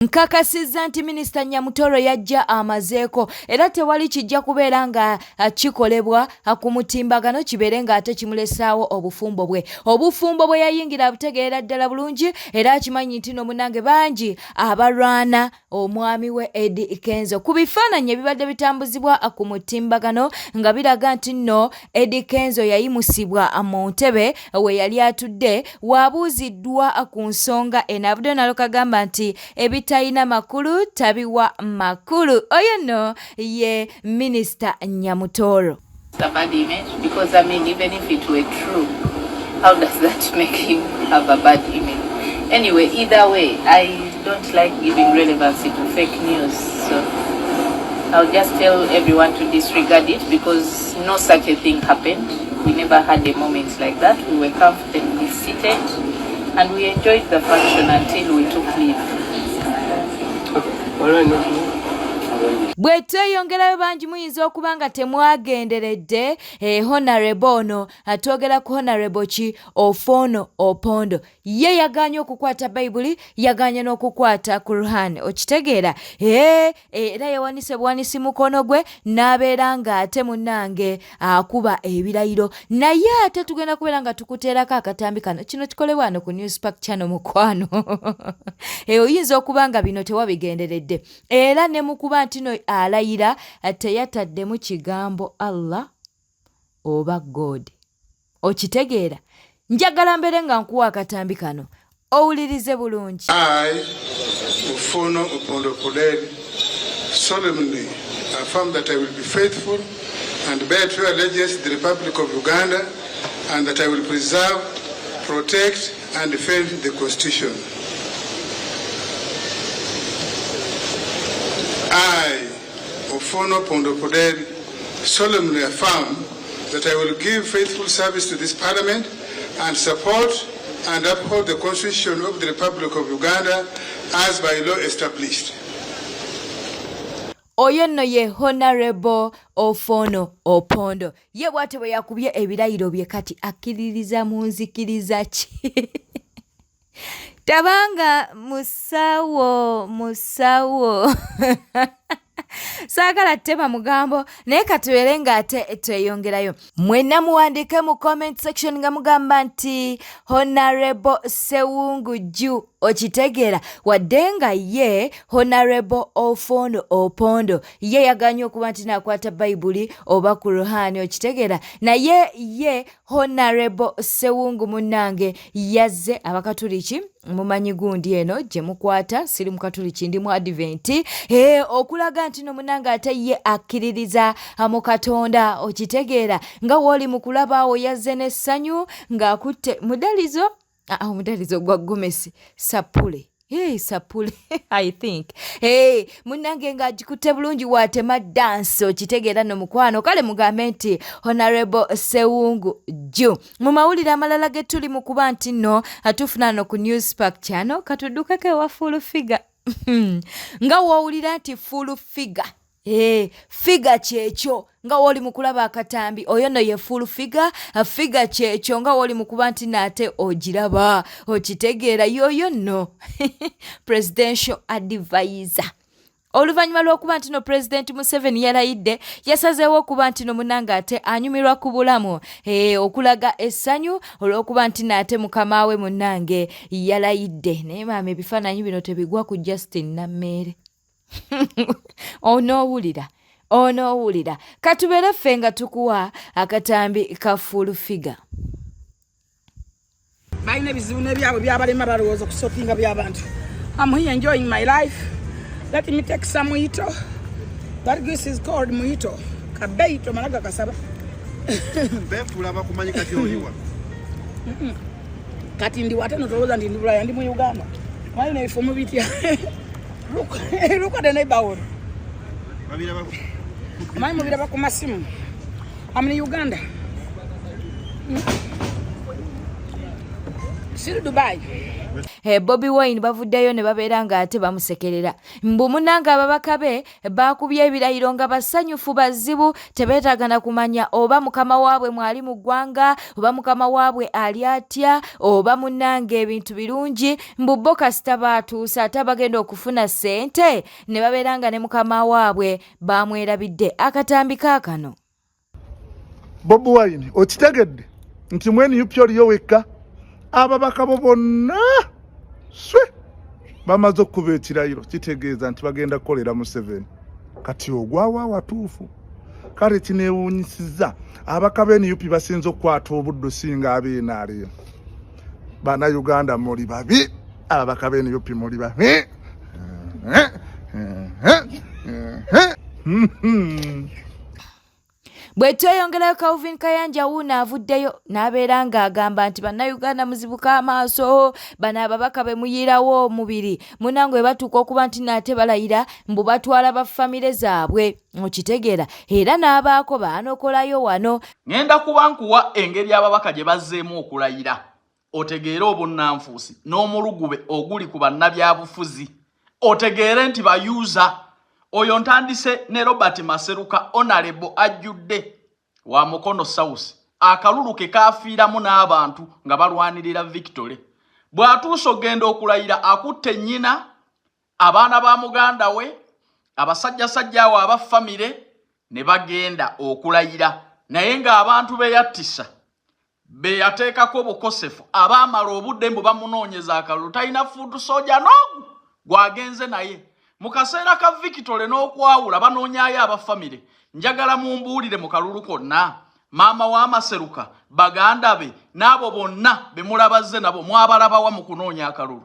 Nkakasizza nti Minisita Nyamutoro yajja amazeeko era tewali kijja kubeera nga kikolebwa ku mutimbagano kibeere nga ate kimulesaawo obufumbo bwe. Obufumbo bwe yayingira abutegeera ddala bulungi era akimanyi nti no munnange bangi abalwana omwami we Eddie Kenzo. Ku bifaananyi ebibadde bitambuzibwa ku mutimbagano nga biraga nti nno Eddie Kenzo yayimusibwa mu ntebe we yali atudde waabuuziddwa ku nsonga enabudde nalo kagamba nti Taina makulu tabiwa makulu. Oyo no ye Minister Nyamutoro. It's a bad image because I mean even if it were true, how does that make him have a bad image? Anyway, either way, I don't like giving relevancy to fake news. So I'll just tell everyone to disregard it because no such a thing happened. We never had a moment like that. We were comfortably seated and we enjoyed the function until we took leave. Bwe tweyongerayo bangi muyinza okuba nga temwagenderedde Honorable ono atwogera ku Honorable ki Ofono Opondo ye yaganye okukwata Bayibuli yaganye n'okukwata Quran okitegeera era yawanise buwanisi mukono gwe n'abeera nga ate munnange akuba ebirayiro naye ate tugenda kubeera nga tukuteerako akatambi kano kino kikolebwa wano ku Newspark Channel mukwano oyinza okuba nga bino tewabigenderedde era ne mukuba nti no alayira teyataddemu kigambo Allah oba God okitegeera njagala mbeere nga nkuwa akatambi kano owulirize bulungi. I, Ofono Opondo Poderi, solemnly affirm that I will be faithful and bear true allegiance to the Republic of Uganda and that I will preserve, protect and defend the Constitution. I, Ofono Opondo Poderi, solemnly affirm that I will give faithful service to this Parliament and support and uphold the Constitution of the Republic of Uganda as by law established. Oyo nno ye Honorable Ofono Opondo ye bw'ate bwe yakubye ebirayiro bye kati akkiririza mu nzikiriza ki tabanga musawo saagala tema mugambo naye katubeere nga ate tweyongerayo mwenna muwandike mu comment section nga mugamba nti Honorable Sewungu Ju okitegeera wadde nga ye Honorable Ofono Opondo ye yaganye okuba nti nakwata Bayibuli oba Quran okitegeera naye ye Honorable Sewungu munnange yazze abakatuliki mumanyi gundi eno gye mukwata siri mukatuliki ndi mu Advent okulaga nti no munnange ate ye akkiririza mu Katonda okitegeera nga woli mu kulabaawo yazze n'essanyu ng'akutte mudalizo mudalizo gwa gomesi sapule sapule I think munnange ng'agikutte bulungi watema dance okitegeera no mukwano kale mugambe nti Honorable Sewungu Ju mu mawulire amalala ge tuli mu kuba nti nno atufuna no ku Newspark Channel katuddukako wa full figure nga wowulira nti full figure figa kyekyo nga woli mukulaba akatambi oyo no ye full figure figa kyekyo nga woli mukuba nti nate ogiraba okitegeera yoyo no presidential advisor oluvannyuma lw'okuba nti no President Museveni yalayidde yasazeewo okuba nti no munnange ate anyumirwa ku bulamu okulaga essanyu olw'okuba nti naate mukama we munnange yalayidde naye maama ebifaananyi bino tebigwa ku Justin Nammeere onoowulira katubeere ffe nga tukuwa akatambi ka full figure balina ebizibu n'ebyabwe byabalema balowooza okusopinga by'abantu. I'm here enjoying my life. Let me take some muito. That this is called muito. Kabeito malaga kasaba. Befula bakumanyi kati oliwa. Kati ndi watano tolooza ndi Bulaya ndi mu Uganda. Wali na ifomu bitya. Look at the neighborhood. Mami mubira bakumasimu. I'm in Uganda. Still Dubai. Bobi Wine bavuddeyo ne babeera nga ate bamusekerera. Mbu munnange ababaka be baakubye ebirayiro nga basanyufu bazibu, tebeetagana kumanya oba mukama waabwe mwali mu ggwanga, oba mukama waabwe ali atya, oba munnange ebintu birungi. Mbu bo kasita baatuusa ate bagenda okufuna ssente ne babeera nga ne mukama waabwe baamwerabidde akatambi kaakano. Bobi Wine okitegedde nti mwene UP oliyo wekka, ababaka bo bonna bamaze okuba ekirayiro kitegeeza nti bagenda kukolera Museveni. Kati ogwawa watuufu. Kale kineewuunyisizza ababaka b'eni UP basinze okukwata obuddo singa ab'NRM. Bannayuganda muli babi, ababaka b'eni UP muli babi. Bwe tweyongerayo Calvin Kayanja wuuno avuddeyo n'abeera ng'agamba nti bannayuganda muzibuka amaaso, bano ababaka be muyirawo omubiri munnange we batuuka okuba nti naate balayira mbu batwala baffamire zaabwe okitegeera era n'abaako baanokolayo wano. Ngenda kuba nkuwa engeri ababaka gye bazzeemu okulayira otegeere obunnanfuusi n'omulugube oguli ku bannabyabufuzi, otegeere nti bayuuza. Oyo ntandise ne Robert Maseruka Honorable ajjudde wa Mukono South akalulu ke kafiiramu n'abantu nga balwanirira Victory. Bw'atuusa ogenda okulayira akutte nnyina, abaana ba muganda we, abasajjasajja awo abaffamire ne bagenda okulayira, naye ng'abantu beeyattisa beeyateekako bukosefu abaamala obudde mbu bamunoonyeza akalulu talina fuutu soja n'ogu gwagenze naye. Mu kaseera ka Victory n'okwawula banoonyaayo abafamire, njagala mumbuulire mu kalulu konna maama wa Maseruka, baganda be n'abo bonna be mulabazze nabo mwabalabawa mu kunoonya akalulu.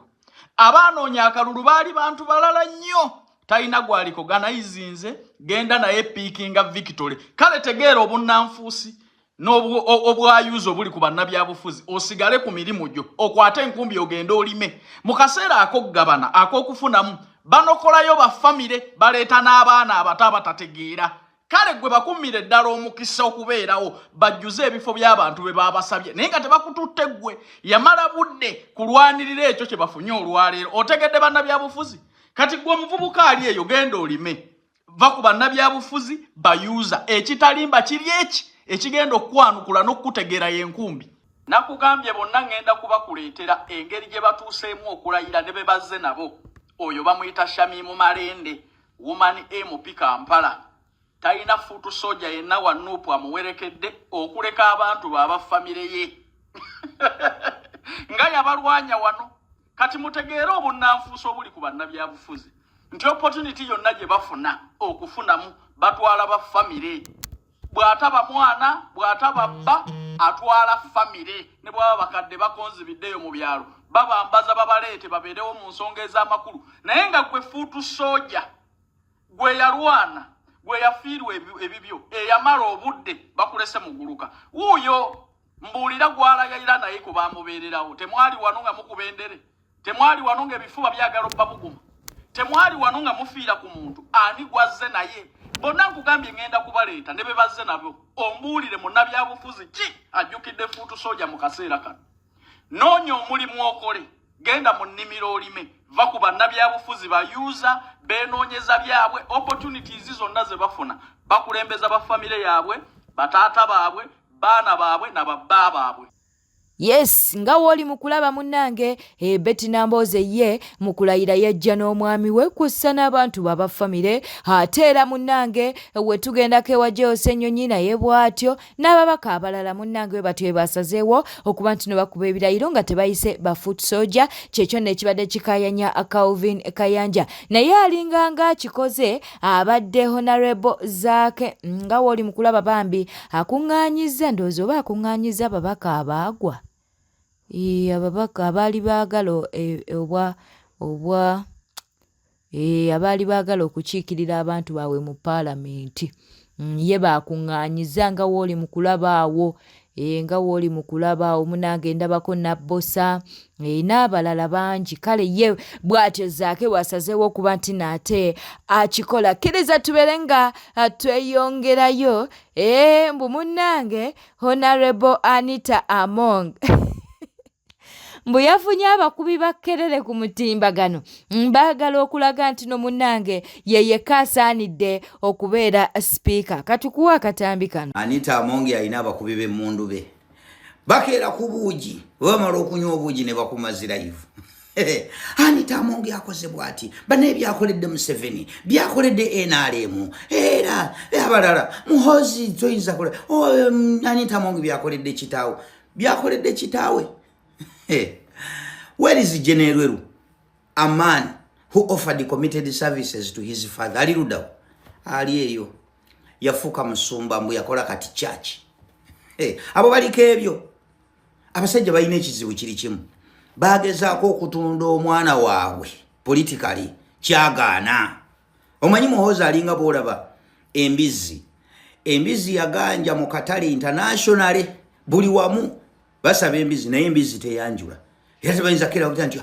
Abaanoonya akalulu baali bantu balala nnyo, talina gwaliko ganayizinze genda naye piikinga Victory. Kale tegeera obunnanfuusi n'obwayuzo buli ku bannabyabufuzi, osigale ku mirimu gyo okwate enkumbi ogenda olime. Mu kaseera ak'okugabana ak'okufunamu banokolayo baffamire baleeta n'abaana abato abatategeera. Kale gwe bakumire ddala omukisa okubeerawo bajjuze ebifo by'abantu be baabasabye naye nga tebakututte gwe. Yamala budde kulwanirira ekyo kye bafunye olwaleero. Otegedde bannabyabufuzi? Kati gwe omuvubuka ali eyo genda olime, va ku bannabyabufuzi bayuuza. Ekitalimba kiri eki ekigenda okwanukula n'okutegeera y'enkumbi. Nakugambye bonna ngenda kubakuleetera engeri gye batuuseemu okulayira ne be bazze nabo. Oyo bamuyita Shamimu Malende, Woman MP Kampala. Talina fuutu soja yenna wa Nuupu amuwerekedde okuleka abantu b'abaffamire ye. Nga yabalwanya wano. Kati mutegeere obunnanfuusi obuli ku bannabyabufuzi nti opportunity yonna gye bafuna okufunamu batwala baffamire. Bw'ataba mwana, bw'ataba bba, atwala famire. Ne bw'aba bakadde bakonzibiddeyo mu byalo babambaza babaleete babeerewo mu nsonga ez'amakulu. Naye nga gwe fuutu soja, gwe yalwana, gwe yafiirwa ebibyo, eyamala obudde bakulese muguluka. Wuuyo mbuulira gwalayira naye ku bamubeererawo. Temwali wano nga mukubendere, temwali wano nga ebifuba byagala obbabuguma, temwali wano nga mufiira ku muntu ani gwazze naye. Bonna nkugambye ngenda kubaleeta ne be bazze nabo. Ombuulire munnabyabufuzi ki ajjukidde fuutu soja mu kaseera kano. Noonya omulimu okole, genda mu nnimiro olime, va ku bannabyabufuzi bayuuza beenoonyeza byabwe. Opportunities zonna ze bafuna bakulembeza baffamire yaabwe, bataata baabwe, baana baabwe na babba baabwe. Yes, nga woli mukulaba munnange Betty Namboze ye mukulayira yajja n'omwami we kw'ossa n'abantu b'abaffamire. Ate era munnange we tugendako ewa Jose Ennyonyi naye bw'atyo n'ababaka abalala munnange we batyo basazeewo okuba nti ne bakuba ebirayiro nga tebayise ba foot soldier. Kyekyo nekibadde kikayanya Calvin Kayanja naye alinga nga akikoze abadde Honorable Zaake. Nga woli mukulaba bambi akuŋŋaanyiza ndowooza oba akuŋŋaanyiza ababaka abaagwa. Ababaka abaali baagala abaali baagala okukiikirira abantu baabwe mu paalamenti ye baakuŋŋaanyiza nga wooli mu kulaba awo. Nga wooli mu kulaba awo munange ndabako Nabbosa n'abalala bangi. Kale ye bw'atyo Zaake wasazeewo okuba nti naate akikola. Kkiriza tubeere nga tweyongerayo mbu munnange Honorable Anita Among mbu yafunye abakubi bakkerere ku mutimbagano baagala okulaga nti no munnange yeyekka asaanidde okubeera sipiika. Katukuwa akatambi kano. Anita Among alina abakubi b'emmundu be bakeera ku buugi bamala okunywa obuugi ne bakumazira ivu. Anita Among akoze bw'ati bane byakoledde Museveni byakoledde NRM era abalala Muhoozi toyinza kola Anita Among byakoledde kitaawe. Where is General Lweru, a man who offered committed services to his father? Ali Ludawo ali eyo yafuka musumba mbu yakola kati church. Abo baliko ebyo abasajja balina ekizibu kiri kimu bagezaako okutunda omwana waabwe politically kyagaana. Omanyi Muhoozi alinga bw'olaba embizi yaganja mu Katale international buli wamu basaba embizi naye embizi teyanjula. Era tebayinza kera okuta nti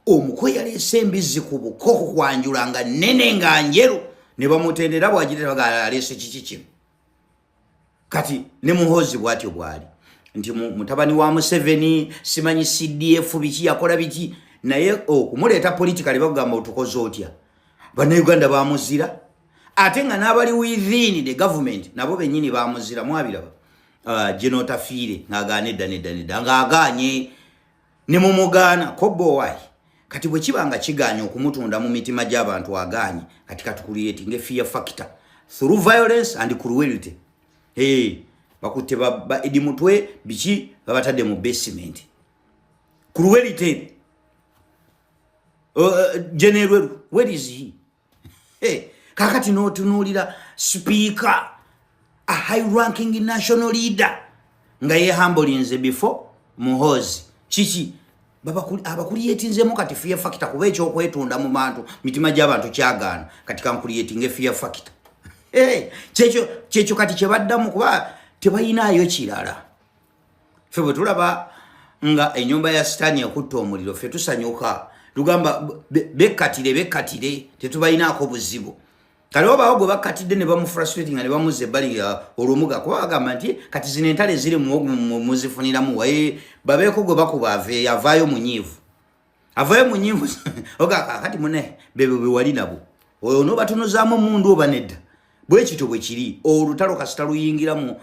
omukwe yaleese embizi ku bukoko kwanjula nga nnene nga njeru ne bamutendera bw'agirira bagala aleese kikikimu. Kati ne Muhoozi bw'atyo bw'ali nti mutabani wa Museveni simanyi CDF biki yakola biki naye okumuleeta politically bagamba otukoze otya. Bannayuganda bamuzira ate nga n'abali within the government nabo bennyini bamuzira mwabiraba. General Tafiire ng'agaana edda ng'agaanye ne mumugaana Kobbo Wai kati bwe kibanga kiganye okumutunda mu mitima gy'abantu agaanye kati katukuliyetinga fear factor through violence and cruelty. Bakutte Edi Mutwe biki babatadde mu basement. Cruelty. General Lweru, where is he? Kakati n'otunuulira speaker, a high-ranking national leader nga yehambulinze before Muhoozi. Kiki abakuliyetinzemu kati fear factor kuba ekyokwetunda mu bantu mitima gy'abantu kyagaana kati kankuliyetinga fear factor. Kyekyo kati kyebaddamu kuba tebayinaayo kirala. Ffe bwe tulaba nga ennyumba ya Sitaani ekutta omuliro ffe tusanyuka tugamba bekkatire tetubayinaako buzibu. Kale obaawo gwe bakkatidde ne bamufrustrating ne bamuzza ebbali olumuga kuba bagamba nti kati zino entale ziri muzifuniramu waye babeeko gwe bakuba avaayo munyiivu kati mune bebe wali nabo oyo nobatunuzaamu mundu oba nedda bwe kito bwe kiri olutalo kasita luyingira mu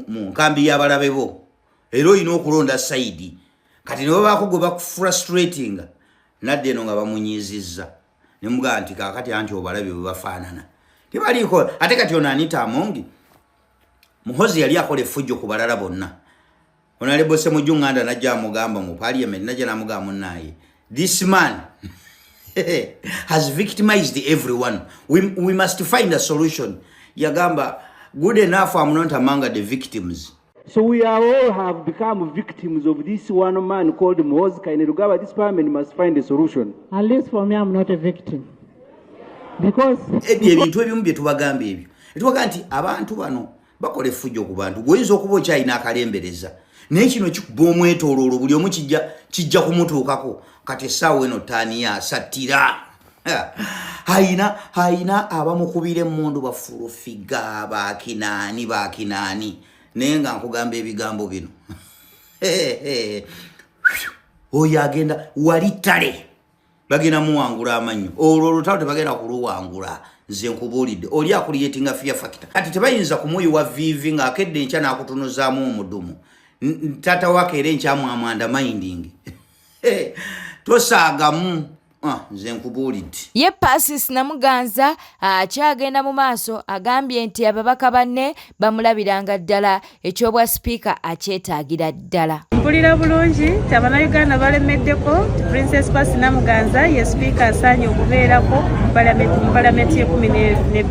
nkambi y'abalabe bo era olina okulonda saidi kati ne babaako gwe bakufrustrating nadde eno nga bamunyizizza ne mugaa nti kakati anti obalabe bwe bafaanana tebaliiko ate kati ono Anita Among Muhoozi yali akola effujjo ku balala bonna. Honorable Ssemujju Nganda najja amugamba mu parliament najja namugamba munnaye this man has victimized everyone. We must find a solution. Yagamba good enough I'm not among the victims. So we all have become victims of this one man called Muhoozi Kainerugaba. This parliament must find a solution. At least for me, I'm not a victim. Because ebintu ebimu bye tubagamba ebyo. Etubaga nti abantu bano bakola effujjo ku bantu. Goyinza okuba okyayina akalembereza. Naye kino kikuba omwetooloolo buli omu kijja kumutuukako. Kati essaawa eno Taani asattira. Hayina abamukubira emmundu bafulufiga bakinaani. Naye nga nkugamba ebigambo bino. Oyo agenda wali ttale bagenda muwangula amannyo olwo olutalo tebagenda kuluwangula nze nkubuulidde oli akuliyetinga fear factor kati tebayinza kumuyiwa vivi ng'akedde enkya n'akutunuzaamu omudumu taata wake era enkyamwamwanda minding tosaagamu nze nkubuulidde. Ye Pasis Namuganza akyagenda mu maaso agambye nti ababaka banne bamulabiranga ddala ekyobwa sipiika akyetaagira ddala. Mpulira bulungi Bannayuganda balemeddeko Princess Pasis Namuganza ye sipiika asaanye okubeerako mu palamenti ye12.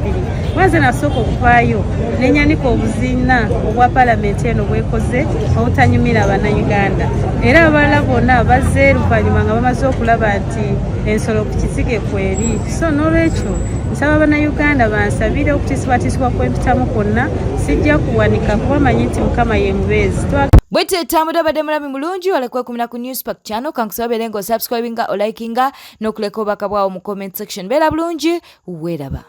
Mwaze nasooka okuvaayo nenyanika obuziina obwa palamenti eno bwekoze obutanyumira Bannayuganda. Era abalala bonna bazze luvannyuma nga bamaze okulaba nti ensolo ku kisige kweri. So n'olwekyo nsaba Bannayuganda bansabire okutisibwatisibwa kw'empitamu kwonna sijja kuwanika kuba manyi nti Mukama ye mubeezi. Bwete tamuda bade mulabi mulungi olekwe kumina ku Newspack channel kankusabire ngo subscribinga o likinga no kuleka obaka bwawo mu comment section. Bera bulungi weraba.